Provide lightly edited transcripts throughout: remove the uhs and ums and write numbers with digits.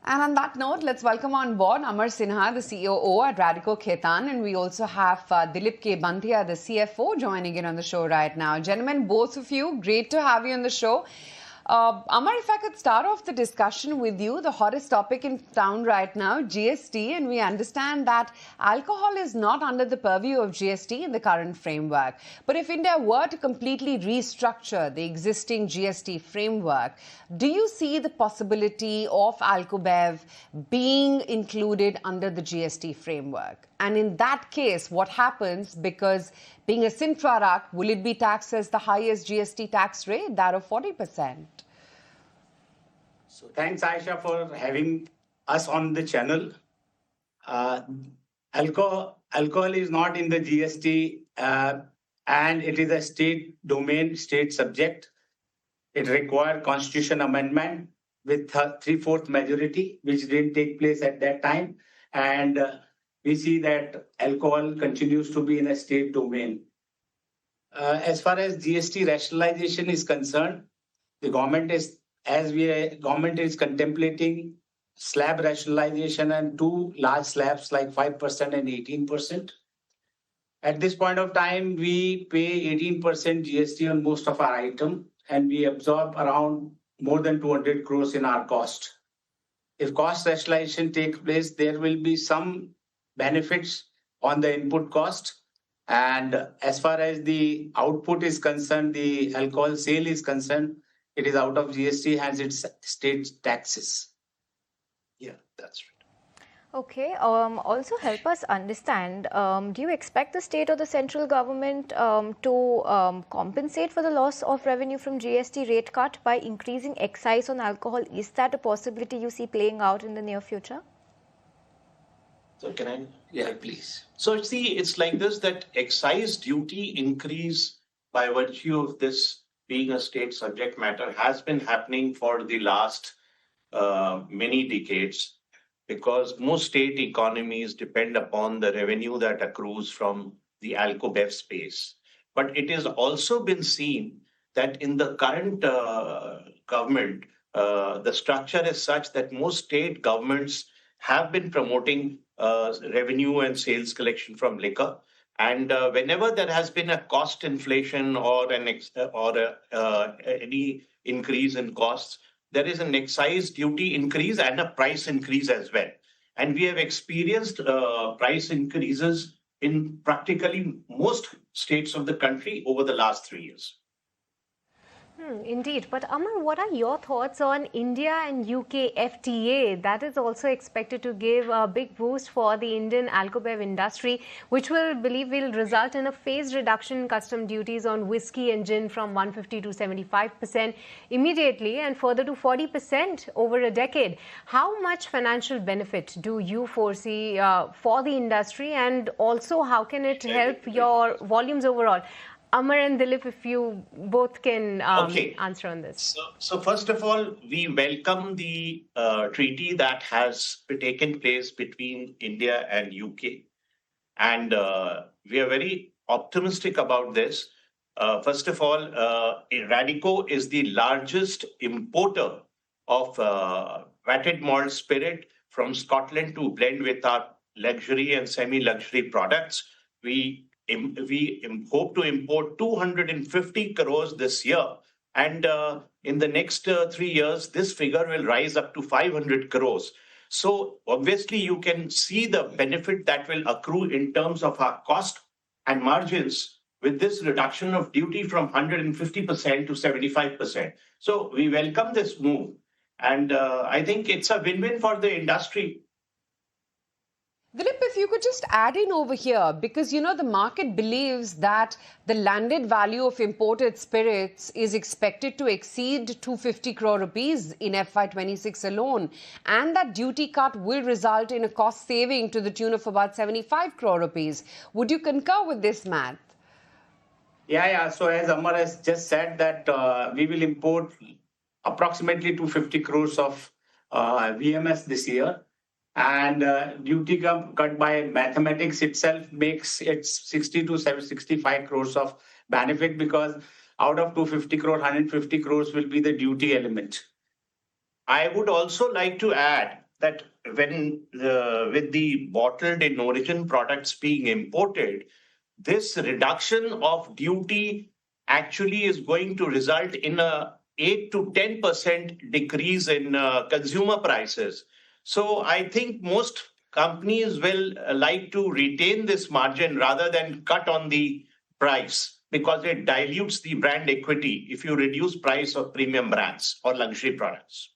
And on that note, let's welcome on board Amar Sinha, the COO at Radico Khaitan. And we also have Dilip K Banthiya, the CFO, joining in on the show right now. Gentlemen, both of you, great to have you on the show. Amar, if I could start off the discussion with you, the hottest topic in town right now, GST, and we understand that alcohol is not under the purview of GST in the current framework. But if India were to completely restructure the existing GST framework, do you see the possibility of Alco-Bev being included under the GST framework? And in that case, what happens? Because being a sin product, will it be taxed as the highest GST tax rate, that of 40%? So thanks, Aisha, for having us on the channel. Alcohol is not in the GST and it is a state domain, state subject. It requires constitution amendment with 3/4 majority, which didn't take place at that time. And we see that alcohol continues to be in a state domain. As far as GST rationalization is concerned, the government is contemplating slab rationalization and two large slabs like 5% and 18%. At this point of time, we pay 18% GST on most of our items, and we absorb around more than 200 crores in our cost. If cost rationalization takes place, there will be some benefits on the input cost. And as far as the output is concerned, the alcohol sale is concerned, it is out of GST, has its state taxes. Yeah, that's right. Okay. Also help us understand, do you expect the state or the central government to compensate for the loss of revenue from GST rate cut by increasing excise on alcohol? Is that a possibility you see playing out in the near future? So can I? Yeah, please. So see, it's like this, that excise duty increase by virtue of this being a state subject matter has been happening for the last many decades, because most state economies depend upon the revenue that accrues from the Alco-Bev space. But it has also been seen that in the current government, the structure is such that most state governments have been promoting revenue and sales collection from liquor. And whenever there has been a cost inflation or any increase in costs, there is an excise duty increase and a price increase as well. And we have experienced price increases in practically most states of the country over the last 3 years. Indeed. But Amar, what are your thoughts on India and UK FTA? That is also expected to give a big boost for the Indian Alco-Bev industry, which will result in a phased reduction in custom duties on whiskey and gin from 150 to 75% immediately and further to 40% over a decade. How much financial benefit do you foresee for the industry, and also how can it help your volumes overall? Amar and Dilip, if you both can answer on this. So first of all, we welcome the treaty that has taken place between India and UK. And we are very optimistic about this. First of all, Radico is the largest importer of vatted malt spirit from Scotland to blend with our luxury and semi-luxury products. We hope to import 250 crores this year. And in the next 3 years, this figure will rise up to 500 crores. So obviously, you can see the benefit that will accrue in terms of our cost and margins with this reduction of duty from 150% to 75%. So we welcome this move. And I think it's a win-win for the industry. Dilip, if you could just add in over here, because, you know, the market believes that the landed value of imported spirits is expected to exceed 250 crore rupees in FY26 alone, and that duty cut will result in a cost saving to the tune of about 75 crore rupees. Would you concur with this math? Yeah. So as Amar has just said that we will import approximately 250 crores of VMS this year. And duty cut by mathematics itself makes it 60 to 65 crores of benefit, because out of 250 crore, 150 crores will be the duty element. I would also like to add that when with the bottled in origin products being imported, this reduction of duty actually is going to result in a 8 to 10% decrease in consumer prices. So I think most companies will like to retain this margin rather than cut on the price, because it dilutes the brand equity if you reduce price of premium brands or luxury products.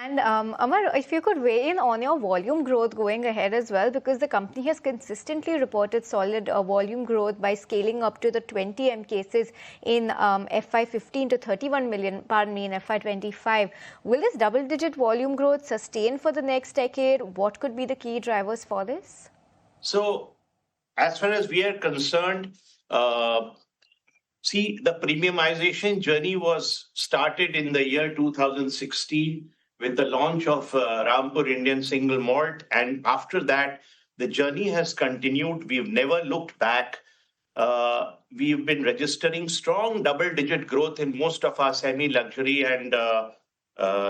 And Amar, if you could weigh in on your volume growth going ahead as well, because the company has consistently reported solid volume growth by scaling up to the 20 M cases in FY15 to 31 million, pardon me, in FY25. Will this double-digit volume growth sustain for the next decade? What could be the key drivers for this? So, as far as we are concerned, see, the premiumization journey was started in the year 2016 with the launch of Rampur Indian Single Malt. And after that, the journey has continued. We've never looked back. We've been registering strong double-digit growth in most of our semi-luxury and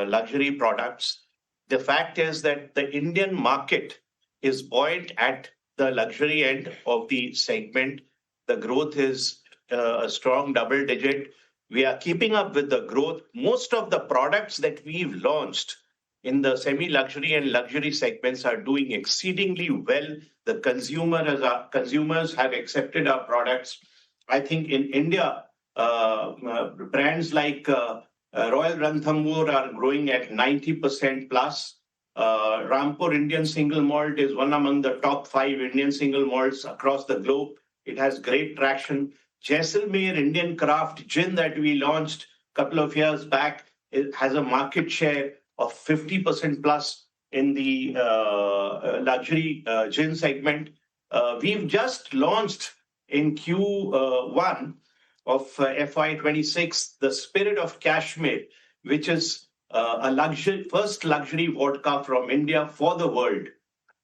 luxury products. The fact is that the Indian market is buoyant at the luxury end of the segment. The growth is a strong double-digit. We are keeping up with the growth. Most of the products that we've launched in the semi-luxury and luxury segments are doing exceedingly well. The consumers have accepted our products. I think in India, brands like Royal Ranthambore are growing at 90% plus. Rampur Indian Single Malt is one among the top 5 Indian single malts across the globe. It has great traction. Jaisalmer Indian Craft Gin that we launched a couple of years back, it has a market share of 50% plus in the luxury gin segment. We've just launched in Q1 of FY26 the Spirit of Kashmir, which is first luxury vodka from India for the world.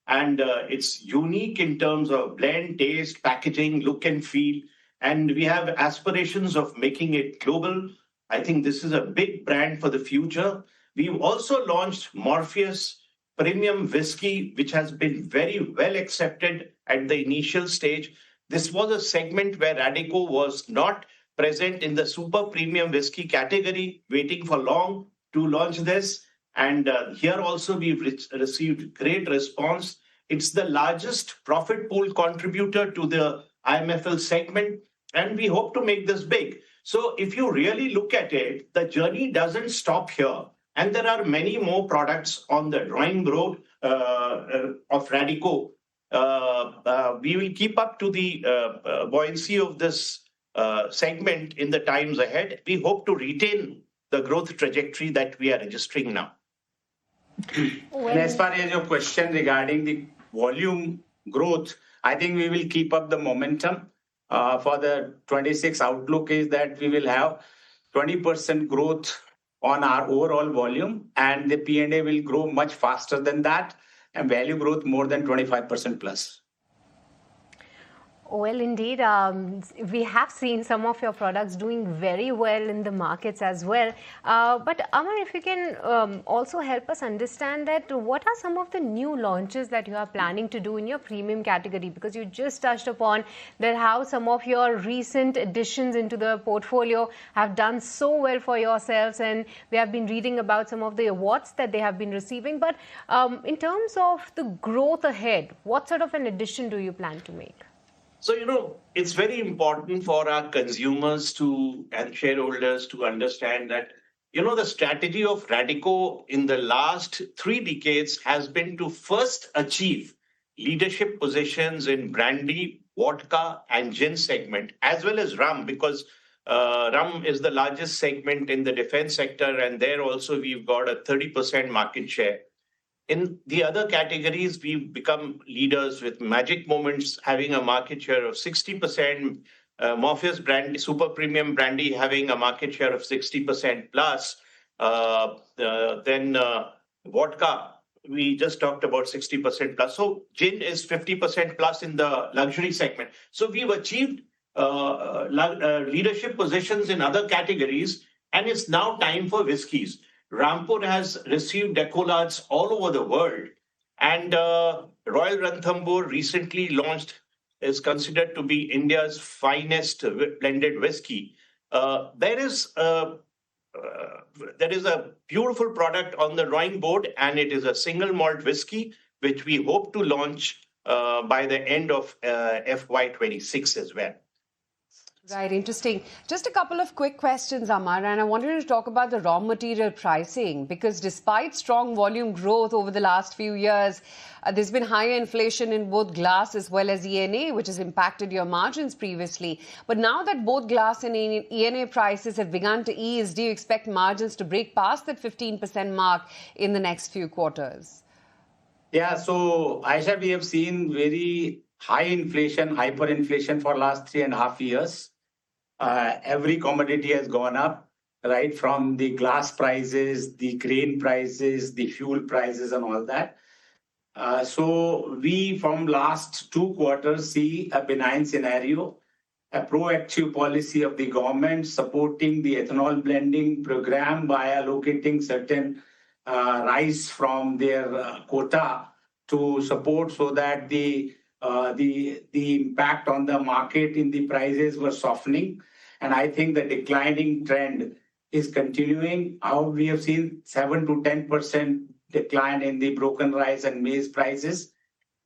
And it's unique in terms of blend, taste, packaging, look and feel. And we have aspirations of making it global. I think this is a big brand for the future. We've also launched Morpheus Premium Whiskey, which has been very well accepted at the initial stage. This was a segment where Radico was not present in the super premium whiskey category, waiting for long to launch this. And here also we've received great response. It's the largest profit pool contributor to the IMFL segment, and we hope to make this big. So if you really look at it, the journey doesn't stop here. And there are many more products on the drawing board of Radico. We will keep up to the buoyancy of this segment in the times ahead. We hope to retain the growth trajectory that we are registering now. And as far as your question regarding the volume growth, I think we will keep up the momentum. For the 26 outlook is that we will have 20% growth on our overall volume, and the P&A will grow much faster than that, and value growth more than 25% plus. Well, indeed, we have seen some of your products doing very well in the markets as well. But Amar, if you can also help us understand that what are some of the new launches that you are planning to do in your premium category? Because you just touched upon that how some of your recent additions into the portfolio have done so well for yourselves, and we have been reading about some of the awards that they have been receiving. But in terms of the growth ahead, what sort of an addition do you plan to make? So, it's very important for our consumers and shareholders to understand that, the strategy of Radico in the last 3 decades has been to first achieve leadership positions in brandy, vodka, and gin segment, as well as rum, because rum is the largest segment in the defense sector, and there also we've got a 30% market share. In the other categories, we've become leaders with Magic Moments having a market share of 60%, Morpheus brandy, super premium brandy having a market share of 60% plus. Then vodka, we just talked about 60% plus. So gin is 50% plus in the luxury segment. So we've achieved leadership positions in other categories, and it's now time for whiskies. Rampur has received accolades all over the world. And Royal Ranthambore recently launched, is considered to be India's finest blended whiskey. There is a beautiful product on the drawing board, and it is a single malt whiskey, which we hope to launch by the end of FY26 as well. Right, interesting. Just a couple of quick questions, Amar, and I wanted to talk about the raw material pricing, because despite strong volume growth over the last few years, there's been higher inflation in both glass as well as ENA, which has impacted your margins previously. But now that both glass and ENA prices have begun to ease, do you expect margins to break past that 15% mark in the next few quarters? Yeah, so Aisha, we have seen very high inflation, hyperinflation for last 3.5 years. Every commodity has gone up, right? From the glass prices, the grain prices, the fuel prices, and all that. So we, from last 2 quarters, see a benign scenario, a proactive policy of the government supporting the ethanol blending program by allocating certain rice from their quota to support, so that the impact on the market in the prices were softening. And I think the declining trend is continuing. We have seen 7 to 10% decline in the broken rice and maize prices.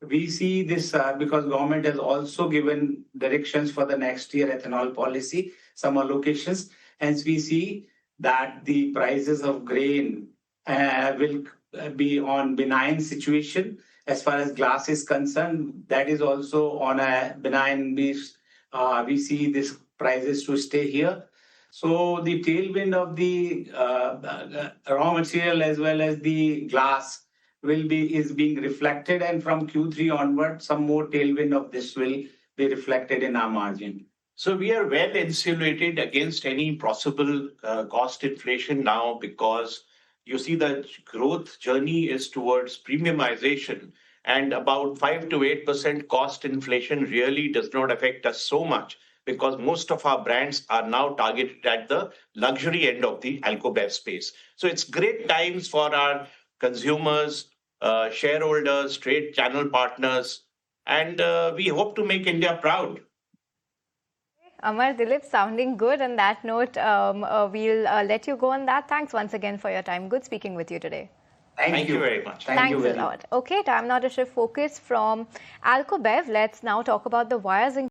We see this because government has also given directions for the next year ethanol policy, some allocations. Hence, we see that the prices of grain will be on benign situation. As far as glass is concerned, that is also on a benign base. We see these prices to stay here. So the tailwind of the raw material as well as the glass is being reflected, and from Q3 onward, some more tailwind of this will be reflected in our margin. So we are well insulated against any possible cost inflation now, because you see the growth journey is towards premiumization, and about 5 to 8% cost inflation really does not affect us so much, because most of our brands are now targeted at the luxury end of the Alco-Bev space. So it's great times for our consumers, shareholders, trade channel partners, and we hope to make India proud. Amar, Dilip, sounding good. On that note, we'll let you go on that. Thanks once again for your time. Good speaking with you today. Thank you very much. Thanks a lot. Okay, time now to shift focus from Alco-Bev. Let's now talk about the wires and